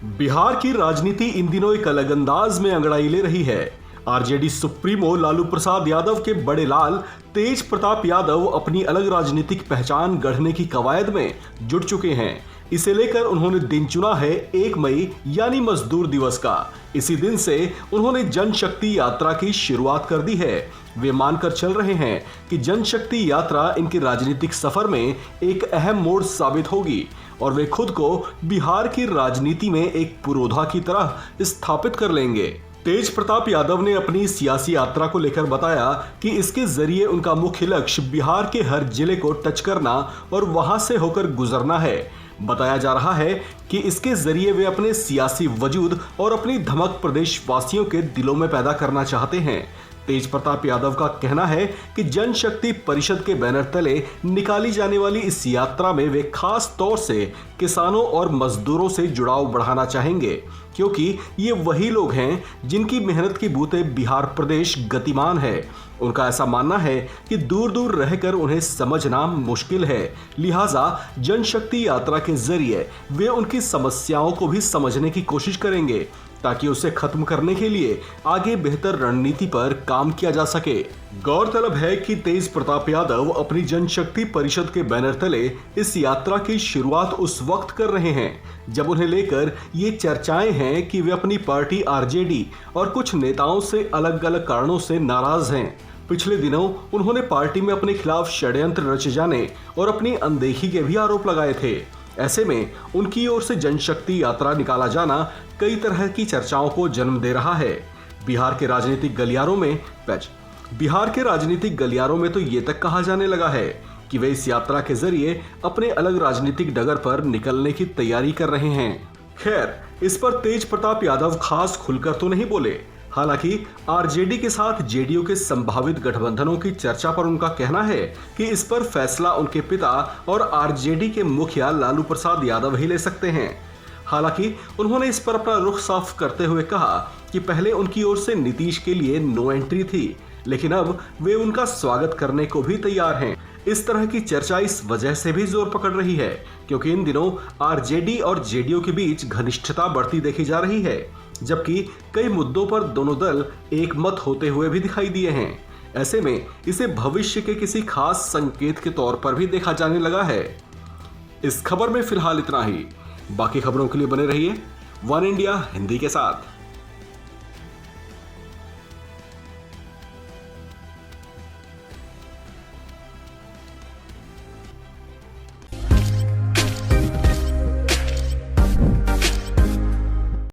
बिहार की राजनीति इन दिनों एक अलग अंदाज में अंगड़ाई ले रही है। आरजेडी सुप्रीमो लालू प्रसाद यादव के बड़े लाल तेज प्रताप यादव अपनी अलग राजनीतिक पहचान गढ़ने की कवायद में जुट चुके हैं। इसे लेकर उन्होंने दिन चुना है 1 मई यानी मजदूर दिवस का। इसी दिन से उन्होंने जनशक्ति यात्रा की शुरुआत कर दी है। वे मानकर चल रहे हैं कि जनशक्ति यात्रा इनके राजनीतिक सफर में एक अहम मोड़ साबित होगी और वे खुद को बिहार की राजनीति में एक पुरोधा की तरह स्थापित कर लेंगे। तेज प्रताप यादव ने अपनी सियासी यात्रा को लेकर बताया कि इसके जरिए उनका मुख्य लक्ष्य बिहार के हर जिले को टच करना और वहां से होकर गुजरना है। बताया जा रहा है कि इसके जरिए वे अपने सियासी वजूद और अपनी धमक प्रदेशवासियों के दिलों में पैदा करना चाहते हैं। तेज प्रताप यादव का कहना है कि जनशक्ति परिषद के बैनर तले निकाली जाने वाली इस यात्रा में वे खास तौर से किसानों और मजदूरों से जुड़ाव बढ़ाना चाहेंगे, क्योंकि ये वही लोग हैं जिनकी मेहनत की बूते बिहार प्रदेश गतिमान है। उनका ऐसा मानना है कि दूर दूर रहकर उन्हें समझना मुश्किल है, लिहाजा जनशक्ति यात्रा के जरिए वे उनकी समस्याओं को भी समझने की कोशिश करेंगे ताकि उसे खत्म करने के लिए आगे बेहतर रणनीति पर काम किया जा सके। गौरतलब है कि तेज प्रताप यादव अपनी जनशक्ति परिषद के बैनर तले इस यात्रा की शुरुआत उस वक्त कर रहे हैं जब उन्हें लेकर ये चर्चाएं हैं कि वे अपनी पार्टी आरजेडी और कुछ नेताओं से अलग अलग कारणों से नाराज हैं। पिछले दिनों उन्होंने पार्टी में अपने खिलाफ षड्यंत्र रचे जाने और अपनी अनदेखी के भी आरोप लगाए थे। ऐसे में उनकी ओर से जनशक्ति यात्रा निकाला जाना कई तरह की चर्चाओं को जन्म दे रहा है। बिहार के राजनीतिक गलियारों में तो ये तक कहा जाने लगा है कि वे इस यात्रा के जरिए अपने अलग राजनीतिक डगर पर निकलने की तैयारी कर रहे हैं। खैर, इस पर तेज प्रताप यादव खास खुलकर तो नहीं बोले। हालांकि आरजेडी के साथ जेडीयू के संभावित गठबंधनों की चर्चा पर उनका कहना है कि इस पर फैसला उनके पिता और आरजेडी के मुखिया लालू प्रसाद यादव ही ले सकते हैं। हालांकि उन्होंने इस पर अपना रुख साफ करते हुए कहा कि पहले उनकी ओर से नीतीश के लिए नो एंट्री थी, लेकिन अब वे उनका स्वागत करने को भी तैयार हैं। इस तरह की चर्चा इस वजह से भी जोर पकड़ रही है क्योंकि इन दिनों आरजेडी और जेडीयू के बीच घनिष्ठता बढ़ती देखी जा रही है, जबकि कई मुद्दों पर दोनों दल एक मत होते हुए भी दिखाई दिए हैं। ऐसे में इसे भविष्य के किसी खास संकेत के तौर पर भी देखा जाने लगा है। इस खबर में फिलहाल इतना ही। बाकी खबरों के लिए बने रहिए वन इंडिया हिंदी के साथ।